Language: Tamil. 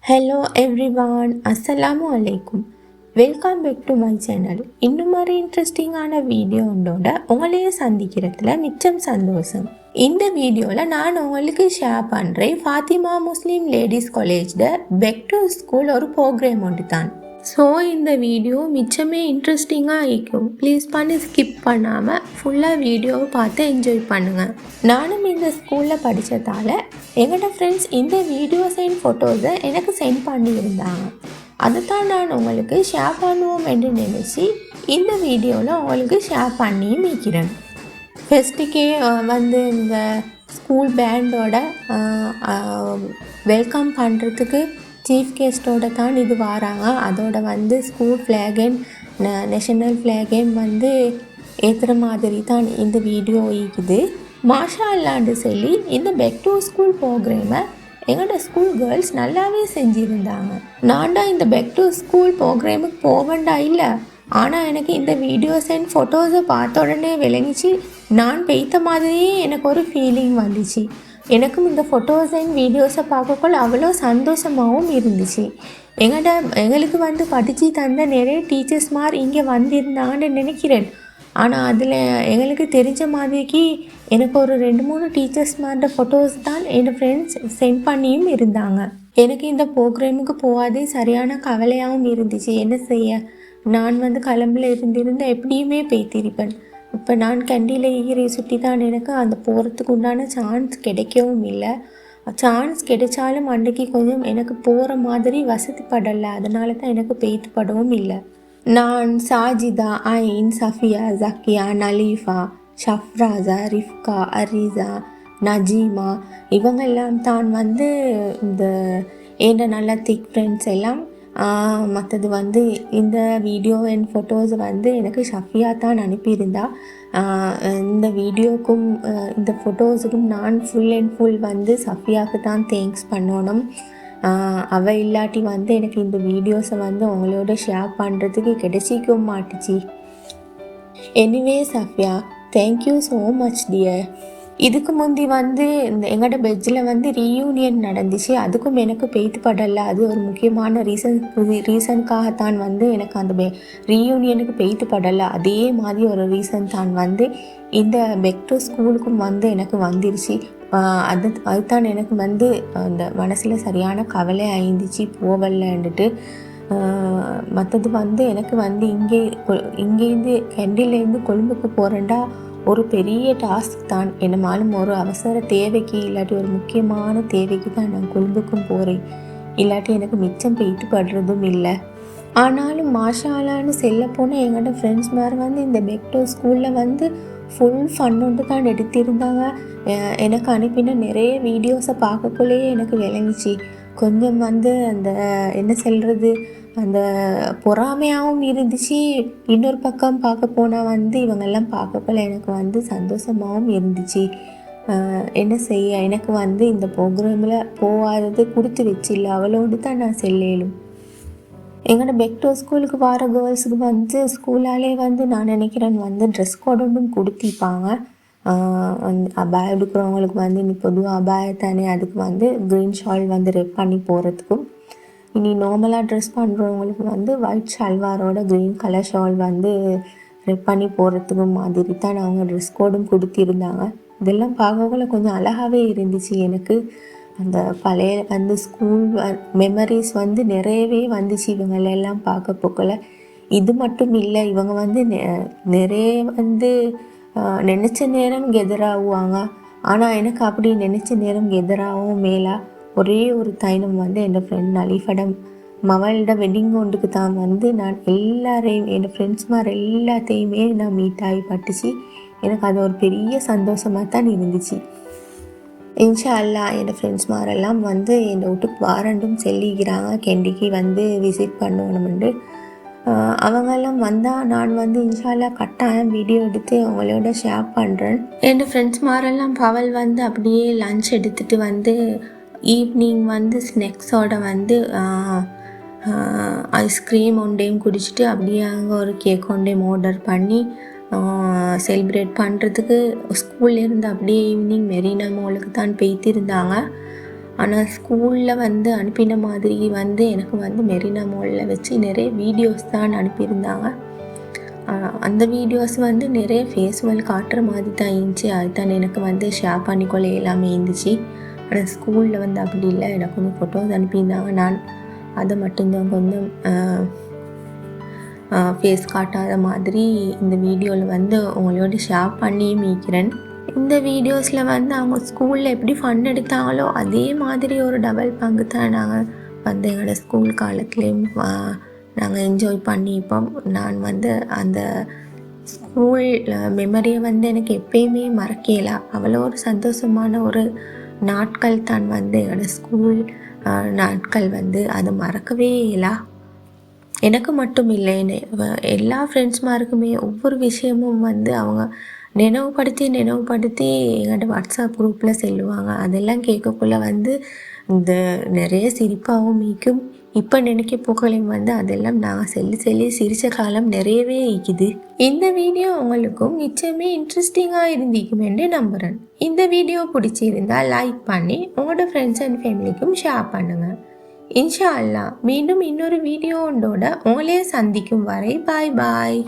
ஹலோ எவ்ரிவான், அஸ்ஸலாமு அலைக்கும். Welcome back to my channel. இன்னும் ஒரு இன்ட்ரெஸ்டிங்கான வீடியோண்டோட உங்களையே சந்திக்கிறதுல மிச்சம் சந்தோஷம். இந்த வீடியோவில் நான் உங்களுக்கு ஷேர் பண்ணுறேன் ஃபாத்திமா முஸ்லீம் லேடிஸ் காலேஜில் பேக் டு ஸ்கூல் ஒரு ப்ரோக்ராம் ஒன்று தான். ஸோ இந்த வீடியோ மிச்சமே இன்ட்ரெஸ்டிங்காக இருக்கும். ப்ளீஸ் பண்ணி ஸ்கிப் பண்ணாமல் ஃபுல்லாக வீடியோவை பார்த்து என்ஜாய் பண்ணுங்கள். நானும் இந்த ஸ்கூலில் படித்ததால் எங்களோட ஃப்ரெண்ட்ஸ் இந்த வீடியோஸ் அண்ட் ஃபோட்டோஸை எனக்கு சென்ட் பண்ணியிருந்தாங்க. அதை தான் நான் உங்களுக்கு ஷேர் பண்ணுவோம் என்று நினச்சி இந்த வீடியோவில் உங்களுக்கு ஷேர் பண்ணியும் வைக்கிறேன். ஃபெஸ்ட்டுக்கே வந்து இந்த ஸ்கூல் பேண்டோட வெல்கம் பண்ணுறதுக்கு சீஃப் கெஸ்ட்டோட தான் இது வராங்க. அதோட வந்து ஸ்கூல் ஃப்ளாகன் நேஷனல் ஃப்ளாகன் வந்து ஏற்றுற மாதிரி தான் இந்த வீடியோ இருக்குது. மாஷா அல்லாண்டு சொல்லி இந்த பேக் டு ஸ்கூல் ப்ரோக்ராமை எங்களோட ஸ்கூல் கேர்ள்ஸ் நல்லாவே செஞ்சுருந்தாங்க. நான்டா இந்த பேக் டு ஸ்கூல் ப்ரோக்ராமுக்கு போவேண்டா இல்லை, ஆனால் எனக்கு இந்த வீடியோஸ் அண்ட் ஃபோட்டோஸை பார்த்த உடனே விளங்கிச்சு. நான் பெய்த்த மாதிரியே எனக்கு ஒரு ஃபீலிங் வந்துச்சு. எனக்கும் இந்த ஃபோட்டோஸ் அண்ட் வீடியோஸை பார்க்கக்குள்ள அவ்வளோ சந்தோஷமாகவும் இருந்துச்சு. எங்களுக்கு வந்து படித்து தந்த நிறைய டீச்சர்ஸ்மார் இங்கே வந்திருந்தாங்கன்னு நினைக்கிறேன். ஆனால் அதில் எங்களுக்கு தெரிஞ்ச மாதிரிக்கு எனக்கு ஒரு 2-3 டீச்சர்ஸ்மாரோட ஃபோட்டோஸ் தான் என் ஃப்ரெண்ட்ஸ் சென்ட் பண்ணியும் இருந்தாங்க. எனக்கு இந்த ப்ரோக்ராமுக்கு போகாதே சரியான கவலையாகவும் இருந்துச்சு. என்ன செய்ய, நான் வந்து கிளம்புல இருந்திருந்த எப்படியுமே பேத்திருப்பேன். இப்போ நான் கண்டியில் ஈரை சுற்றி தான் எனக்கு அந்த போகிறதுக்கு உண்டான சான்ஸ் கிடைக்கவும் இல்லை. சான்ஸ் கிடைச்சாலும் அன்றைக்கி கொஞ்சம் எனக்கு போகிற மாதிரி வசதிப்படலை. அதனால தான் எனக்கு பெய்த்துப்படவும் இல்லை. நான் சாஜிதா, ஐன், சஃபியா, ஜக்கியா, நலீஃபா, ஷஃப்ராஸா, ரிஃப்கா, அரிசா, நஜீமா இவங்கெல்லாம் தான் வந்து இந்த ஏண்ட நல்ல திக் ஃப்ரெண்ட்ஸ் எல்லாம். மற்றது வந்து இந்த வீடியோ அண்ட் ஃபோட்டோஸ் வந்து எனக்கு ஷஃபியா தான் அனுப்பியிருந்தா. இந்த வீடியோக்கும் இந்த ஃபோட்டோஸுக்கும் நான் ஃபுல் அண்ட் ஃபுல் வந்து சஃபியாவுக்கு தான் தேங்க்ஸ் பண்ணணும். அவள் இல்லாட்டி வந்து எனக்கு இந்த வீடியோஸை வந்து உங்களோட ஷேர் பண்ணுறதுக்கு கிடைச்சிக்க மாட்டுச்சு. Anyway Safia, thank you so much dear. இதுக்கு முந்தி வந்து இந்த எங்களோட பெட்ஜில் வந்து ரீயூனியன் நடந்துச்சு. அதுக்கும் எனக்கு பெய்த்துப்படலை. அது ஒரு முக்கியமான ரீசனுக்காகத்தான் வந்து எனக்கு அந்த ரீயூனியனுக்கு பெய்த்துப்படலை. அதே மாதிரி ஒரு ரீசன் தான் வந்து இந்த பேக் டு ஸ்கூலுக்கும் வந்து எனக்கு வந்துருச்சு. அதுதான் எனக்கு வந்து அந்த மனசில் சரியான கவலை ஆயிருந்துச்சு போவலன்ட்டு. மற்றது வந்து எனக்கு வந்து இங்கேருந்து கண்டிலேருந்து கொழும்புக்கு போகிறேன்டா ஒரு பெரிய டாஸ்க் தான். என்னமாலும் ஒரு அவசர தேவைக்கு இல்லாட்டி ஒரு முக்கியமான தேவைக்கு தான் நான் கொழும்புக்கும் போகிறேன். இல்லாட்டி எனக்கு மிச்சம் போயிட்டு படுறதும் இல்லை. ஆனாலும் மாஷாலான்னு செல்ல போனால் எங்களோட ஃப்ரெண்ட்ஸ் மாதிரி வந்து இந்த பேக் டு ஸ்கூலில் வந்து ஃபுல் ஃபன்னொண்டு தான் எடுத்திருந்தாங்க. எனக்கு அனுப்பின நிறைய வீடியோஸை பார்க்கக்குள்ளேயே எனக்கு விளங்கிச்சு. கொஞ்சம் வந்து அந்த என்ன சொல்கிறது, அந்த பொறாமையாகவும் இருந்துச்சு. இன்னொரு பக்கம் பார்க்க போனால் வந்து இவங்கெல்லாம் பார்க்கக்குள்ள எனக்கு வந்து சந்தோஷமாகவும் இருந்துச்சு. என்ன செய்ய, எனக்கு வந்து இந்த ப்ரோக்ராமில் போகாதது கொடுத்து வச்சில்லை. அவளோடு தான் நான் செல்லேலும். எங்களோட பேக் டு ஸ்கூலுக்கு வர கேர்ள்ஸுக்கு வந்து ஸ்கூலாலே வந்து நான் நினைக்கிறேன் வந்து ட்ரெஸ் கோட் ஒன்றும் கொடுத்திப்பாங்க. அபாயம் எடுக்கிறவங்களுக்கு வந்து நீ பொதுவாக அபாயம் தானே, அதுக்கு வந்து க்ரீன் ஷால் வந்து ரெப் பண்ணி போகிறதுக்கும், இனி நார்மலாக ட்ரெஸ் பண்ணுறவங்களுக்கு வந்து ஒயிட் ஷல்வாரோட க்ரீன் கலர் ஷால் வந்து ரெப் பண்ணி போகிறதுக்கும் மாதிரி தான் அவங்க ட்ரெஸ் கோடும் கொடுத்திருந்தாங்க. இதெல்லாம் பார்க்கக்குள்ள கொஞ்சம் அழகாகவே இருந்துச்சு. எனக்கு அந்த பழைய அந்த ஸ்கூல் மெமரிஸ் வந்து நிறையவே வந்துச்சு இவங்களெல்லாம் பார்க்க போக்கல. இது மட்டும் இல்லை, இவங்க வந்து நிறைய வந்து நினச்ச நேரம் கெதராகுவாங்க. ஆனால் எனக்கு அப்படி நினச்ச நேரம் கெதராகவும் மேலா ஒரே ஒரு தைனம் வந்து என் ஃப்ரெண்ட் நலீஃபடம் மவளோட வெட்டிங் ஒன்றுக்கு தான் வந்து நான் எல்லாரையும் என் ஃப்ரெண்ட்ஸ் மாதிரி எல்லாத்தையுமே நான் மீட் ஆகி பட்டுச்சு. எனக்கு அது ஒரு பெரிய சந்தோஷமாக தான் இருந்துச்சு. இன்ஷா அல்லா என் ஃப்ரெண்ட்ஸ் மாதிரெல்லாம் வந்து என் வீட்டுக்கு வாரண்டும் சொல்லிக்கிறாங்க கெண்டிக்கு வந்து விசிட் பண்ணணும்னு. அவங்கெல்லாம் வந்தால் நான் வந்து இன்ஷால்லா கட்டாயம் வீடியோ எடுத்து அவங்களோட ஷேர் பண்ணுறேன். என் ஃப்ரெண்ட்ஸ் மாதிரெல்லாம் பவல் வந்து அப்படியே லன்ச் எடுத்துகிட்டு வந்து ஈவினிங் வந்து ஸ்நாக்ஸோட வந்து ஐஸ்கிரீம் ஒன்றையும் குடிச்சிட்டு அப்படியே அங்கே ஒரு கேக் ஒன்றையும் ஆர்டர் பண்ணி செலிப்ரேட் பண்ணுறதுக்கு ஸ்கூல்லேருந்து அப்படியே ஈவினிங் மெரினா மாலுக்கு தான் போய்த்திருந்தாங்க. ஆனால் ஸ்கூலில் வந்து அனுப்பின மாதிரி வந்து எனக்கு வந்து மெரினா மாலில் வச்சு நிறைய வீடியோஸ் தான் அனுப்பியிருந்தாங்க. அந்த வீடியோஸ் வந்து நிறைய ஃபேஸ்வல் காட்டுற மாதிரி தான் இருந்துச்சு. அதுதான் எனக்கு வந்து ஷேர் பண்ணிக்கொள்ள எல்லாமே இருந்துச்சு. ஆனால் ஸ்கூலில் வந்து அப்படி இல்லை, எனக்கு கொஞ்சம் ஃபோட்டோஸ் அனுப்பியிருந்தாங்க. நான் அதை மட்டும்தான் கொஞ்சம் ஃபேஸ் காட்டாத மாதிரி இந்த வீடியோவில் வந்து உங்களோட ஷேர் பண்ணியும் இருக்கிறேன். இந்த வீடியோஸில் வந்து அவங்க ஸ்கூலில் எப்படி ஃபன் எடுத்தாங்களோ அதே மாதிரி ஒரு டபுள் பங்கு தான் நாங்கள் வந்து எங்களோட ஸ்கூல் காலத்துலேயும் நாங்கள் என்ஜாய் பண்ணிப்போம். நான் வந்து அந்த ஸ்கூல் மெமரியை வந்து எனக்கு எப்பயுமே மறக்கலாம். அவ்வளோ ஒரு சந்தோஷமான ஒரு நாட்கள் தான் வந்து என்னோட ஸ்கூல் நாட்கள் வந்து அது மறக்கவே இல்லை. எனக்கு மட்டும் இல்லை, எல்லா ஃப்ரெண்ட்ஸ்மாருக்குமே ஒவ்வொரு விஷயமும் வந்து அவங்க நினைவுபடுத்தி எங்களோட வாட்ஸ்அப் குரூப்பில் சொல்லுவாங்க. அதெல்லாம் கேட்கக்குள்ள வந்து இந்த நிறைய சிரிப்பாகவும் மீக்கும். இப்போ நினைக்க போகலையும் வந்து அதெல்லாம் நான் சொல்லி சிரித்த காலம் நிறையவே இருக்குது. இந்த வீடியோ உங்களுக்கும் நிச்சயமே இன்ட்ரெஸ்டிங்காக இருந்திருக்கும் என்று நம்புகிறேன். இந்த வீடியோ பிடிச்சிருந்தால் லைக் பண்ணி உங்களோட ஃப்ரெண்ட்ஸ் அண்ட் ஃபேமிலிக்கும் ஷேர் பண்ணுங்கள். இன்ஷா அல்லாஹ் மீண்டும் இன்னொரு வீடியோண்டோட உங்களையே சந்திக்கும் வரை பாய் பாய்.